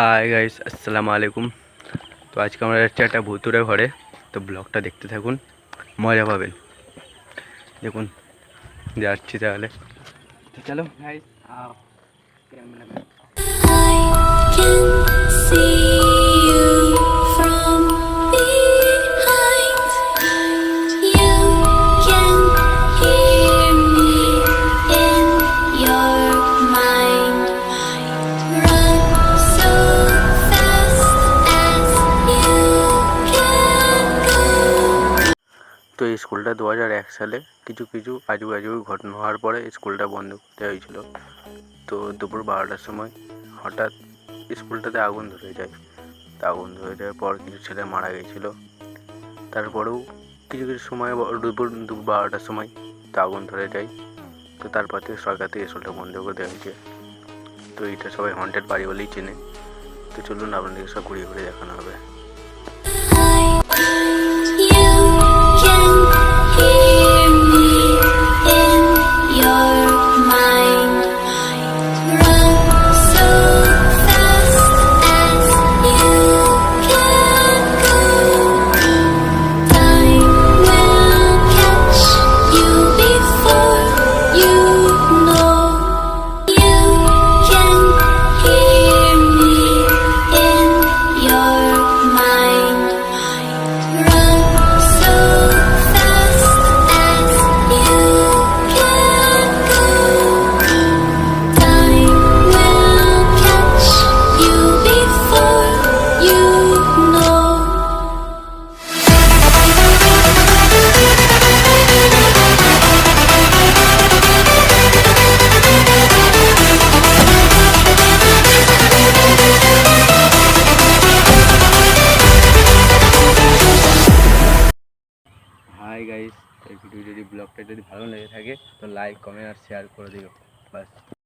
Hi guys, আসসালামু আলাইকুম। তো আজকে আমরা যাচ্ছি একটা ভুতুড়ে ঘরে। তো ব্লগটা দেখতে থাকুন, মজা পাবেন। দেখুন যাচ্ছি তাহলে। তো চলো guys, I can see you from behind. You can hear me in your mind. Run so fast as you can go. তো এই স্কুলটা 2001 সালে কিছু কিছু আজু ঘটনা হওয়ার পরে স্কুলটা বন্ধ করতে হয়েছিল। তো দুপুর 12টার সময় হঠাৎ স্কুলটাতে আগুন ধরে যায়। তা আগুন ধরে যাওয়ার পর কিছু ছেলে মারা গিয়েছিল। তারপরেও কিছু সময় দুপুর 12টার সময় তা আগুন ধরে যায়। তো তারপর থেকে সরকার থেকে স্কুলটা বন্ধ করে দেওয়া হয়েছে। তো এইটা সবাই হন্টেড বাড়ি বলেই চেনে। তো চলুন আপনাদেরকে সব ঘুরিয়ে ঘুরিয়ে দেখানো হবে। You can hear me in your mind. Run so fast as you can go. Time will catch you before you know. You can hear me in your mind. Run so fast as you can go. Time will catch you before you know. Hi guys, এই video যদি ব্লগটা যদি ভালো লেগে থাকে তো like, comment আর share করে দিও। বাস।